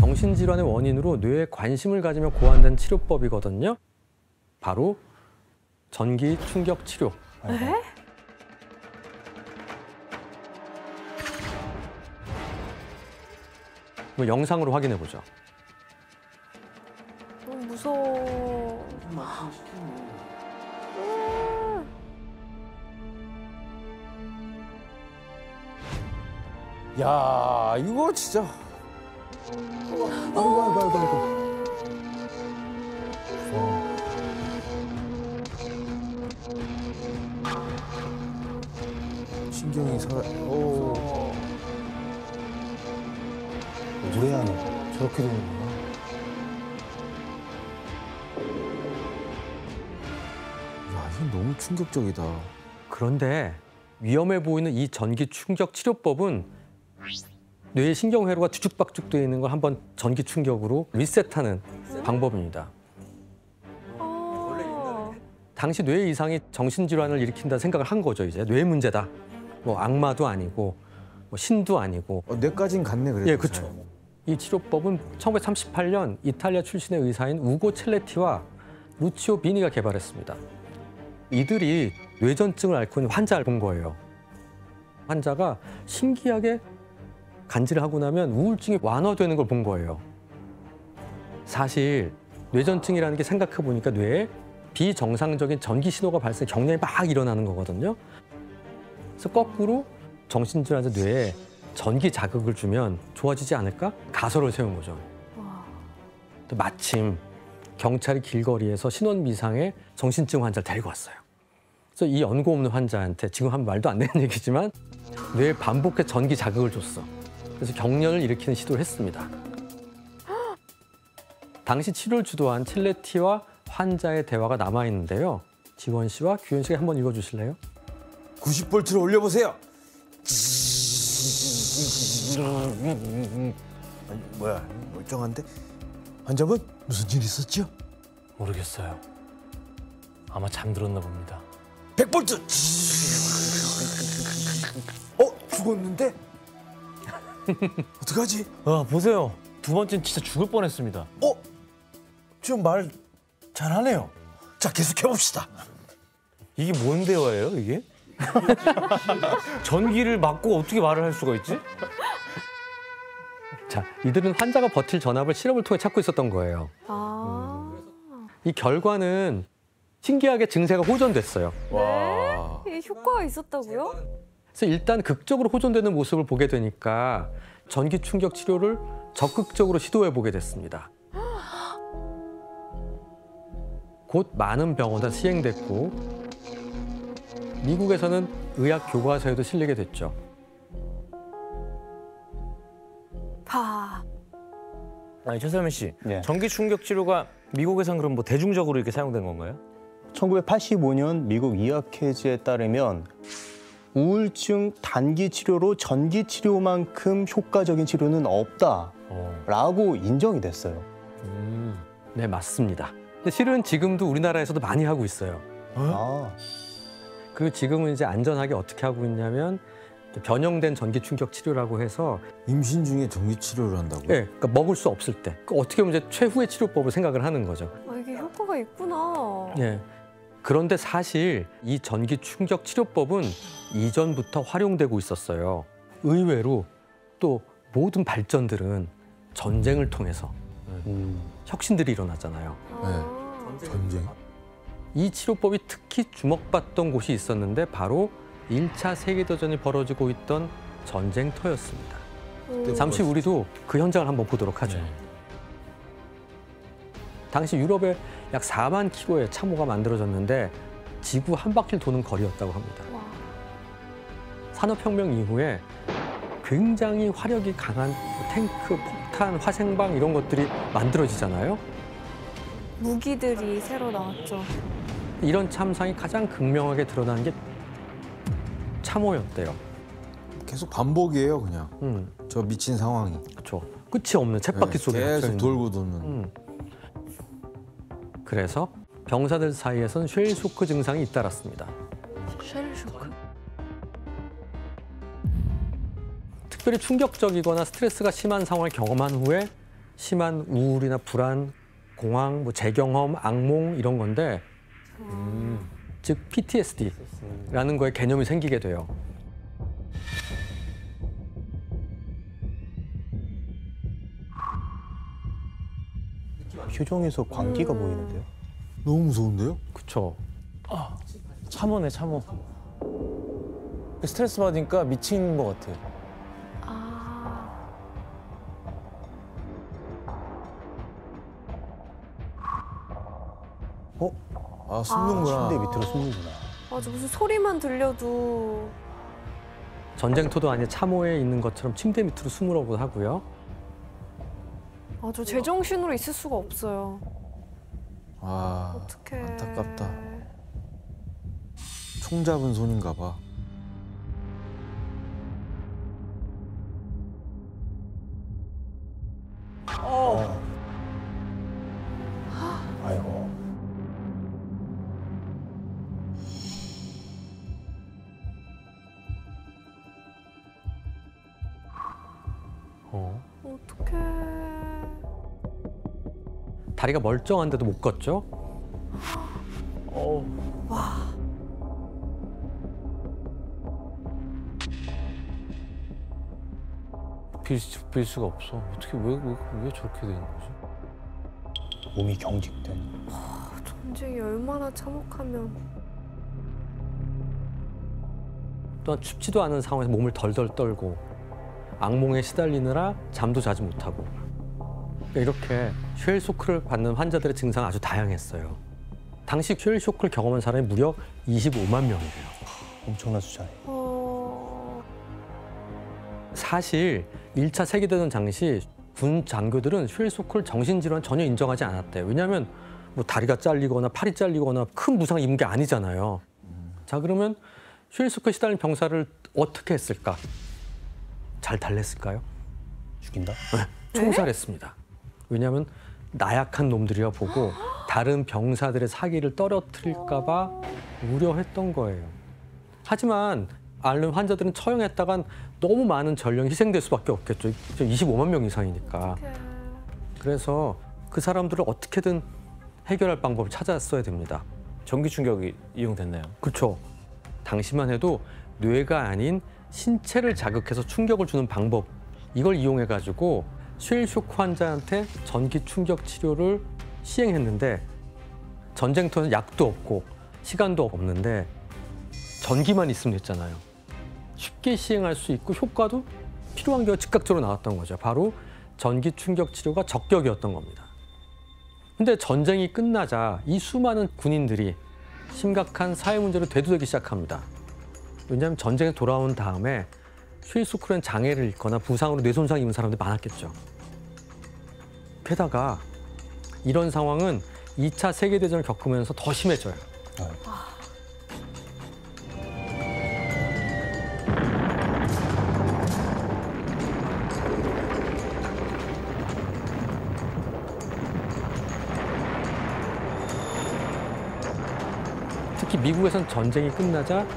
정신질환의 원인으로 뇌에 관심을 가지며 고안된 치료법이거든요. 바로 전기 충격 치료. 네? 뭐 영상으로 확인해 보죠. 너무 무서워. 야, 이거 진짜. 아이고. 신경이 살아. 오. 오래 하네. 저렇게 되는구나. 야, 이건 너무 충격적이다. 그런데 위험해 보이는 이 전기 충격 치료법은 뇌의 신경회로가 뒤죽박죽되어 있는 걸 한번 전기 충격으로 리셋하는 방법입니다. 당시 뇌 이상이 정신질환을 일으킨다 생각을 한 거죠. 이제 뇌 문제다. 뭐 악마도 아니고 뭐 신도 아니고. 뇌까진 갔네 그래도. 예, 그렇죠. 이 치료법은 1938년 이탈리아 출신의 의사인 우고 첼레티와 루치오 비니가 개발했습니다. 이들이 뇌전증을 앓고 있는 환자를 본 거예요. 환자가 신기하게 간질을 하고 나면 우울증이 완화되는 걸 본 거예요. 사실 뇌전증이라는 게 생각해 보니까 뇌에 비정상적인 전기 신호가 발생, 경련이 막 일어나는 거거든요. 그래서 거꾸로 정신질환자 뇌에 전기 자극을 주면 좋아지지 않을까? 가설을 세운 거죠. 또 마침 경찰이 길거리에서 신원 미상의 정신증 환자를 데리고 왔어요. 그래서 이 연고 없는 환자한테 지금 한 말도 안 되는 얘기지만 뇌에 반복해 전기 자극을 줬어. 그래서 경련을 일으키는 시도를 했습니다. 당시 치료를 주도한 칠레티와 환자의 대화가 남아있는데요. 지원 씨와 규현 씨가 한번 읽어주실래요? 90볼트를 올려보세요. 아니, 뭐야, 멀쩡한데? 환자분 무슨 일 있었죠? 모르겠어요. 아마 잠들었나 봅니다. 100볼트. 죽었는데? 어떡하지? 보세요. 두 번째는 진짜 죽을 뻔했습니다. 좀 말 잘하네요. 자, 계속해봅시다. 이게 뭔 대화예요, 이게? 전기를 맞고 어떻게 말을 할 수가 있지? 자, 이들은 환자가 버틸 전압을 실험을 통해 찾고 있었던 거예요. 이 결과는 신기하게 증세가 호전됐어요. 와. 이게 효과가 있었다고요? 그래서 일단 극적으로 호전되는 모습을 보게 되니까 전기 충격 치료를 적극적으로 시도해 보게 됐습니다. 곧 많은 병원에 시행됐고 미국에서는 의학 교과서에도 실리게 됐죠. 아니, 최설민 씨, 네. 전기 충격 치료가 미국에선 그럼 뭐 대중적으로 이렇게 사용된 건가요? 1985년 미국 의학회지에 따르면 우울증 단기 치료로 전기 치료만큼 효과적인 치료는 없다라고 인정이 됐어요. 네, 맞습니다. 근데 실은 지금도 우리나라에서도 많이 하고 있어요. 그리고 지금은 이제 안전하게 어떻게 하고 있냐면 변형된 전기 충격 치료라고 해서 임신 중에 전기 치료를 한다고요? 예, 그러니까 먹을 수 없을 때 어떻게 보면 이제 최후의 치료법을 생각을 하는 거죠. 이게 효과가 있구나. 예. 그런데 사실 이 전기 충격 치료법은 이전부터 활용되고 있었어요. 의외로 또 모든 발전들은 전쟁을 통해서 혁신들이 일어났잖아요. 네. 전쟁. 이 치료법이 특히 주목받던 곳이 있었는데 바로 1차 세계대전이 벌어지고 있던 전쟁터였습니다. 잠시 우리도 그 현장을 한번 보도록 하죠. 당시 유럽에 약 4만 킬로의 참호가 만들어졌는데 지구 한 바퀴를 도는 거리였다고 합니다. 산업혁명 이후에 굉장히 화력이 강한 탱크, 폭탄, 화생방 이런 것들이 만들어지잖아요. 무기들이 새로 나왔죠. 이런 참상이 가장 극명하게 드러나는 게 참호였대요. 계속 반복이에요, 그냥. 저 미친 상황이. 그렇죠. 끝이 없는 쳇바퀴 속에 계속 돌고 도는. 그래서 병사들 사이에선 쉘쇼크 증상이 잇따랐습니다. 쉘쇼크? 특별히 충격적이거나 스트레스가 심한 상황을 경험한 후에 심한 우울이나 불안, 공황, 뭐 재경험, 악몽 이런 건데 즉 PTSD라는 거에 개념이 생기게 돼요. 표정에서 광기가 보이는데요. 너무 무서운데요? 그렇죠. 참호네, 참호. 스트레스 받으니까 미친 것 같아요. 아, 아, 숨는구나. 침대 밑으로 숨는구나. 맞아. 무슨 소리만 들려도 전쟁터도 아닌 참호에 있는 것처럼 침대 밑으로 숨으라고 하고요. 아주 제정신으로 있을 수가 없어요. 아, 어떡해. 안타깝다. 총 잡은 손인가 봐. 아이고. 어떡해. 다리가 멀쩡한데도 못 걷죠. 빌 수가 없어. 어떻게 왜 저렇게 되는 거지? 몸이 경직된. 전쟁이 얼마나 참혹하면. 또한 춥지도 않은 상황에서 몸을 덜덜 떨고 악몽에 시달리느라 잠도 자지 못하고 그러니까 이렇게 쉘 쇼크를 받는 환자들의 증상은 아주 다양했어요. 당시 쉘 쇼크를 경험한 사람이 무려 25만 명이래요. 엄청난 숫자예요. 사실 1차 세계대전 당시 군 장교들은 쉘 쇼크를 정신질환 전혀 인정하지 않았대요. 왜냐하면 뭐 다리가 잘리거나 팔이 잘리거나 큰 부상 입은 게 아니잖아요. 자, 그러면 쉘 쇼크에 시달린 병사를 어떻게 했을까? 잘 달랬을까요? 죽인다? 총살했습니다. 왜냐하면 나약한 놈들이라 보고 다른 병사들의 사기를 떨어뜨릴까 봐 우려했던 거예요. 하지만 앓는 환자들은 처형했다간 너무 많은 전령이 희생될 수밖에 없겠죠. 25만 명 이상이니까. 그래서 그 사람들을 어떻게든 해결할 방법을 찾았어야 됩니다. 전기 충격이 이용됐나요? 그렇죠. 당시만 해도 뇌가 아닌 신체를 자극해서 충격을 주는 방법, 이걸 이용해가지고 쉘 쇼크 환자한테 전기 충격 치료를 시행했는데 전쟁터는 약도 없고 시간도 없는데 전기만 있으면 됐잖아요. 쉽게 시행할 수 있고 효과도 필요한 게 즉각적으로 나왔던 거죠. 바로 전기 충격 치료가 적격이었던 겁니다. 근데 전쟁이 끝나자 이 수많은 군인들이 심각한 사회 문제로 대두되기 시작합니다. 왜냐하면 전쟁에 돌아온 다음에 쉘 쇼크라는 장애를 입거나 부상으로 뇌손상 입은 사람들이 많았겠죠. 게다가 이런 상황은 2차 세계대전을 겪으면서 더 심해져요. 특히 미국에선 전쟁이 끝나자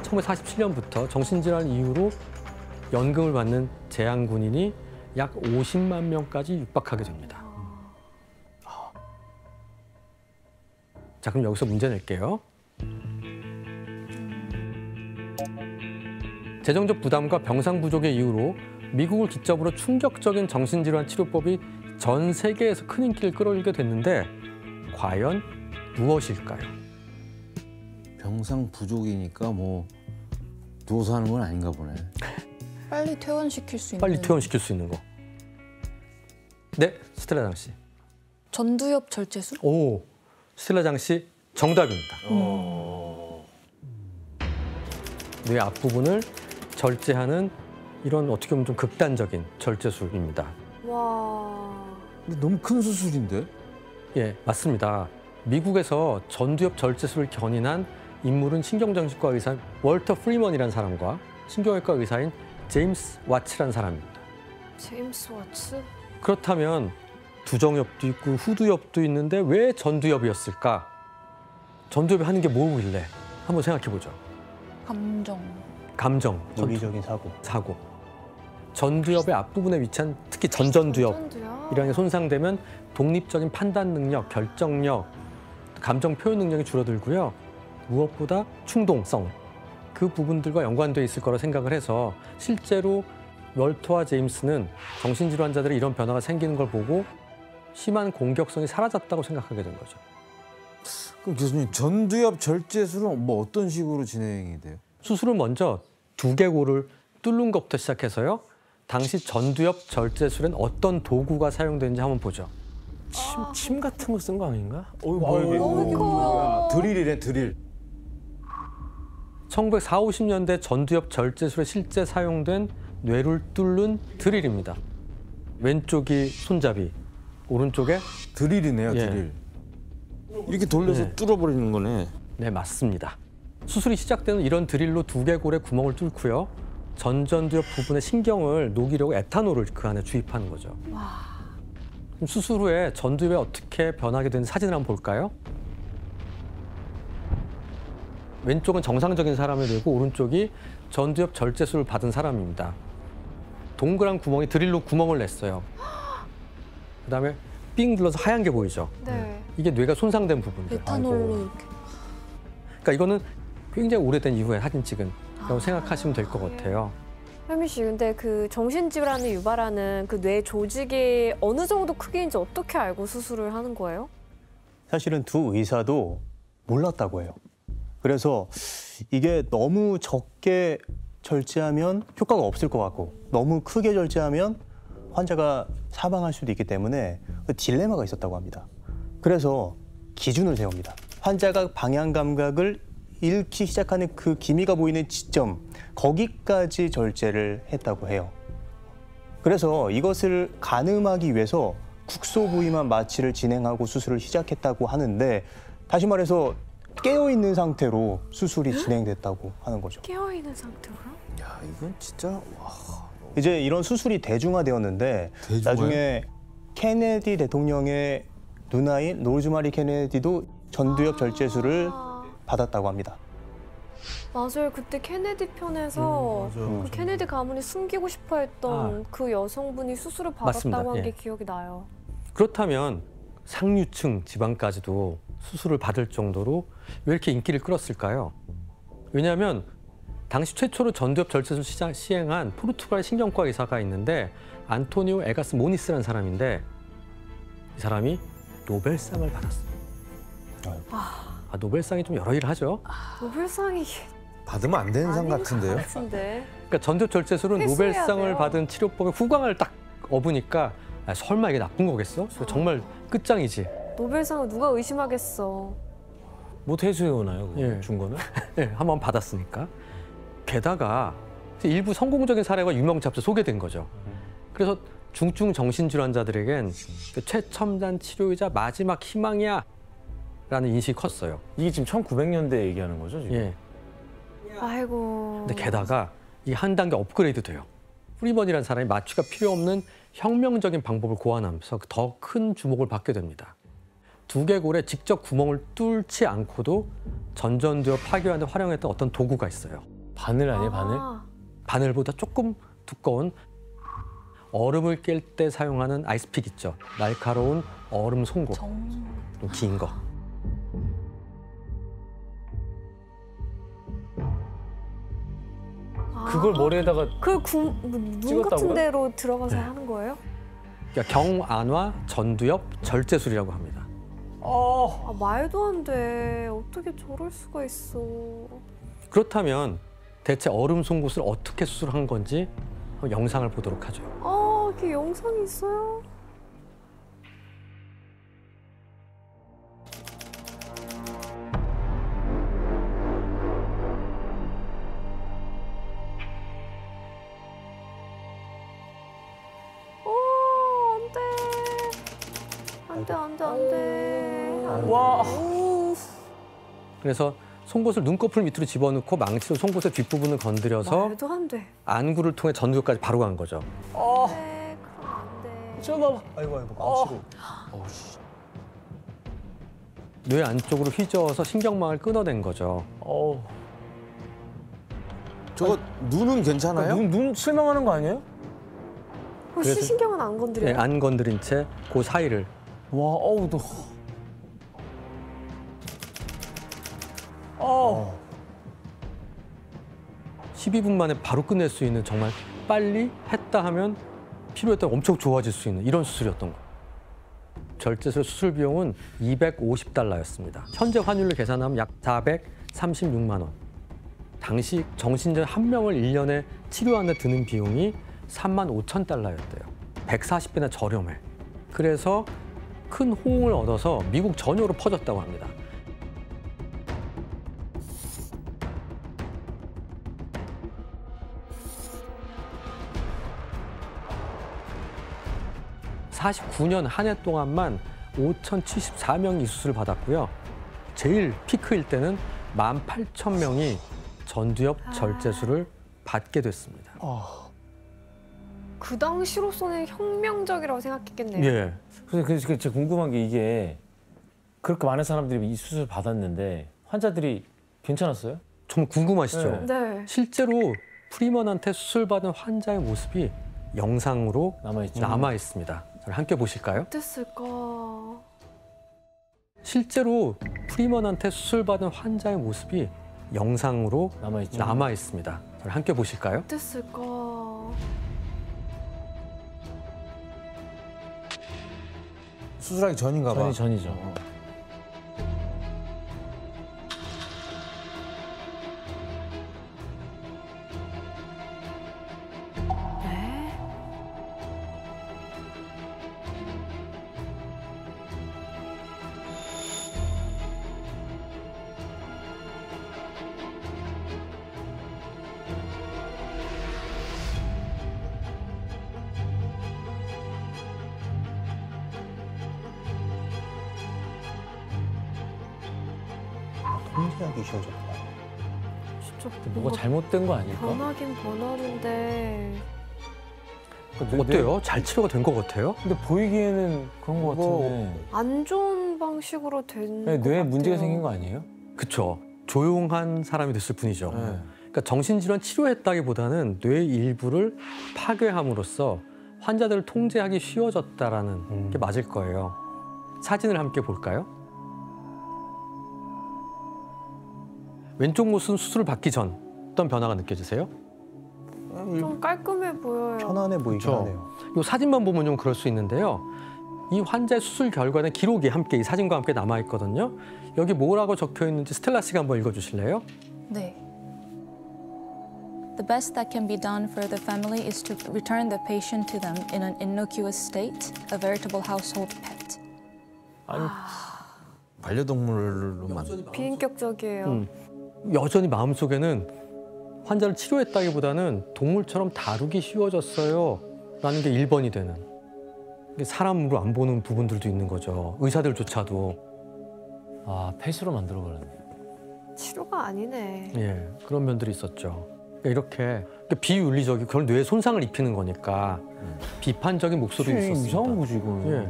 1947년부터 정신질환 이후로 연금을 받는 재향 군인이 약 50만 명까지 육박하게 됩니다. 자, 그럼 여기서 문제 낼게요. 재정적 부담과 병상 부족의 이유로 미국을 기점으로 충격적인 정신질환 치료법이 전 세계에서 큰 인기를 끌어올리게 됐는데 과연 무엇일까요? 병상 부족이니까 뭐 누워서 하는 건 아닌가 보네. 빨리 퇴원시킬 수 있는 빨리 퇴원시킬 수 있는 거. 네, 스텔라장 씨. 전두엽 절제술? 오, 스텔라장 씨 정답입니다. 뇌 앞부분을 절제하는 이런 어떻게 보면 좀 극단적인 절제술입니다. 와. 근데 너무 큰 수술인데? 예, 맞습니다. 미국에서 전두엽 절제술을 견인한 인물은 신경정신과 의사 월터 프리먼이라는 사람과 신경외과 의사인 제임스 와츠라는 사람입니다. 제임스 와츠? 그렇다면 두정엽도 있고 후두엽도 있는데 왜 전두엽이었을까? 전두엽이 하는 게 뭐길래? 한번 생각해 보죠. 감정, 논리적인 사고. 사고. 전두엽의 앞부분에 위치한 특히 전전두엽, 전두엽? 이런 게 손상되면 독립적인 판단 능력, 결정력, 감정 표현 능력이 줄어들고요. 무엇보다 충동성, 그 부분들과 연관되어 있을 거라 생각을 해서 실제로 월터와 제임스는 정신질환자들의 이런 변화가 생기는 걸 보고 심한 공격성이 사라졌다고 생각하게 된 거죠. 그럼 교수님 전두엽 절제술은 뭐 어떤 식으로 진행이 돼요? 수술은 먼저 두개골을 뚫는 것부터 시작해서요. 당시 전두엽 절제술엔 어떤 도구가 사용되는지 한번 보죠. 침 같은 거 쓴 거 아닌가? 너무 커. 드릴이래 드릴. 1940, 50년대 전두엽 절제술에 실제 사용된 뇌를 뚫는 드릴입니다. 왼쪽이 손잡이, 오른쪽에 드릴이네요 예. 드릴. 이렇게 돌려서 네. 뚫어버리는 거네. 네, 맞습니다. 수술이 시작되는 이런 드릴로 두개골에 구멍을 뚫고요. 전전두엽 부분의 신경을 녹이려고 에탄올을 그 안에 주입하는 거죠. 그럼 수술 후에 전두엽이 어떻게 변하게 되는 사진을 한번 볼까요? 왼쪽은 정상적인 사람이 되고 오른쪽이 전두엽 절제술을 받은 사람입니다. 동그란 구멍에 드릴로 구멍을 냈어요. 그다음에 삥 눌러서 하얀 게 보이죠. 네. 이게 뇌가 손상된 부분이죠. 에탄올로 이렇게. 그러니까 이거는 굉장히 오래된 이후에 사진 찍은 라고 생각하시면 될 것 같아요. 혜미 씨, 근데 그 정신질환을 유발하는 그 뇌 조직이 어느 정도 크기인지 어떻게 알고 수술을 하는 거예요? 사실은 두 의사도 몰랐다고 해요. 그래서 이게 너무 적게 절제하면 효과가 없을 것 같고 너무 크게 절제하면 환자가 사망할 수도 있기 때문에 딜레마가 있었다고 합니다. 그래서 기준을 세웁니다. 환자가 방향 감각을 잃기 시작하는 그 기미가 보이는 지점, 거기까지 절제를 했다고 해요. 그래서 이것을 가늠하기 위해서 국소 부위만 마취를 진행하고 수술을 시작했다고 하는데 다시 말해서 깨어있는 상태로 수술이 진행됐다고 하는 거죠. 깨어있는 상태로요? 야 이건 진짜 와. 이제 이런 수술이 대중화되었는데 대중화요? 나중에 케네디 대통령의 누나인 로즈마리 케네디도 전두엽 절제술을 받았다고 합니다. 맞아요. 그때 케네디 편에서 그 케네디 가문이 숨기고 싶어했던 그 여성분이 수술을 맞습니다. 받았다고 한 게 예. 기억이 나요. 그렇다면 상류층 지방까지도 수술을 받을 정도로 왜 이렇게 인기를 끌었을까요? 왜냐하면 당시 최초로 전두엽 절제술을 시행한 포르투갈 신경과 의사가 있는데 안토니오 에가스 모니스라는 사람인데 이 사람이 노벨상을 받았어요. 노벨상이 좀 여러 일을 하죠. 노벨상이 받으면 안 되는 상 아닌 것 같은데요? 같은데. 그러니까 전두엽 절제술은 회수해야 노벨상을 돼요. 받은 치료법의 후광을 딱 업으니까 설마 이게 나쁜 거겠어? 정말 끝장이지. 노벨상을 누가 의심하겠어. 뭐 퇴수해 오나요? 그거 예. 준 거는? 네, 한번 받았으니까. 게다가 일부 성공적인 사례가 유명잡지 소개된 거죠. 그래서 중증 정신질환자들에겐 그 최첨단 치료이자 마지막 희망이야 라는 인식이 컸어요. 이게 지금 1900년대 얘기하는 거죠, 지금? 예. 아이고. 근데 게다가 이게 한 단계 업그레이드 돼요. 프리먼이라는 사람이 마취가 필요 없는 혁명적인 방법을 고안하면서 더 큰 주목을 받게 됩니다. 두개골에 직접 구멍을 뚫지 않고도 전전두엽 파괴하는 데 활용했던 어떤 도구가 있어요. 바늘 아니에요, 바늘? 바늘보다 조금 두꺼운 얼음을 깰 때 사용하는 아이스픽 있죠. 날카로운 얼음 송곳, 좀 긴 거. 그걸 머리에다가 그문 찍었다고요? 같은 데로 들어가서 네. 하는 거예요? 그러니까 경안화 전두엽 절제술이라고 합니다. 아, 말도 안 돼. 어떻게 저럴 수가 있어. 그렇다면 대체 얼음 송곳을 어떻게 수술한 건지 한번 영상을 보도록 하죠. 아, 이게 영상이 있어요? 안 돼, 안 돼, 안 돼. 와. 그래서 송곳을 눈꺼풀 밑으로 집어넣고 망치로 송곳의 뒷부분을 건드려서 말도 안 돼. 안구를 통해 전두엽까지 바로 간 거죠. 네, 그럼 안 돼. 저 봐봐. 아이고 망치로. 뇌 안쪽으로 휘저어서 신경망을 끊어낸 거죠. 저거 눈은 괜찮아요? 눈 실망하는 거 아니에요? 그래서- 시신경은 안 건드려요? 네, 안 건드린 채 그 사이를 와, 어우, 너. 12분 만에 바로 끝낼 수 있는 정말 빨리 했다 하면 필요에 따라 엄청 좋아질 수 있는 이런 수술이었던 거예요. 절제술 수술 비용은 $250였습니다. 현재 환율로 계산하면 약 436만 원. 당시 정신적 한 명을 1년에 치료하는 데 드는 비용이 $35,000였대요. 140배나 저렴해. 그래서 큰 호응을 얻어서 미국 전역으로 퍼졌다고 합니다. (49년) 한 해 동안만 5,074명이 이 수술을 받았고요. 제일 피크일 때는 18,000명이 전두엽 절제술을 받게 됐습니다. 그 당시로서는 혁명적이라고 생각했겠네요. 예. 그래서 제가 궁금한 게 이게 그렇게 많은 사람들이 이 수술 받았는데 환자들이 괜찮았어요? 정말 궁금하시죠? 네. 네. 실제로 프리먼한테 수술받은 환자의 모습이 영상으로 남아있죠. 남아 있습니다. 함께 보실까요? 어땠을까? 실제로 프리먼한테 수술받은 환자의 모습이 영상으로 남아있죠. 남아 있습니다. 함께 보실까요? 어땠을까? 수술하기 전인가 봐. 전이죠. 네? 통제하기 쉬워졌다. 진짜 뭐가 잘못된 거 아닐까? 변하긴 변하는데 어때요? 잘 치료가 된 것 같아요? 근데 보이기에는 그런 거 같은데. 안 좋은 방식으로 된 네, 것 뇌에 같아요. 문제가 생긴 거 아니에요? 그렇죠. 조용한 사람이 됐을 뿐이죠. 네. 그러니까 정신질환 치료했다기보다는 뇌의 일부를 파괴함으로써 환자들을 통제하기 쉬워졌다라는 게 맞을 거예요. 사진을 함께 볼까요? 왼쪽 모습은 수술을 받기 전 어떤 변화가 느껴지세요? 좀 깔끔해 보여요. 편안해 보이긴 그쵸. 하네요. 이 사진만 보면 좀 그럴 수 있는데요. 이 환자의 수술 결과는 기록이 함께 이 사진과 함께 남아 있거든요. 여기 뭐라고 적혀 있는지 스텔라 씨가 한번 읽어주실래요? 네. The best that can be done for the family is to return the patient to them in an innocuous state, a veritable household pet. 아니, 반려동물로만. 비인격적이에요. 여전히 마음속에는 환자를 치료했다기보다는 동물처럼 다루기 쉬워졌어요 라는 게 1번이 되는, 이게 사람으로 안 보는 부분들도 있는 거죠. 의사들조차도. 아, 펫으로 만들어버렸네. 치료가 아니네. 예, 그런 면들이 있었죠. 그러니까 이렇게 비윤리적이고 그런 뇌에 손상을 입히는 거니까 비판적인 목소리도 있었습니다. 이상한 거지, 이거. 예.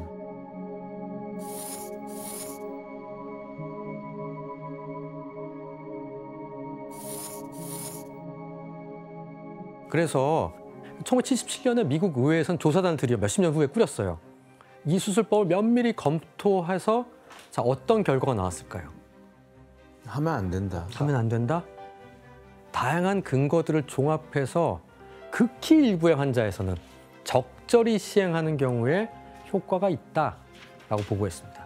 그래서 1977년에 미국 의회에서는 조사단을 들여 몇십 년 후에 꾸렸어요. 이 수술법을 면밀히 검토해서 자, 어떤 결과가 나왔을까요? 하면 안 된다. 하면 안 된다? 다양한 근거들을 종합해서 극히 일부의 환자에서는 적절히 시행하는 경우에 효과가 있다라고 보고했습니다.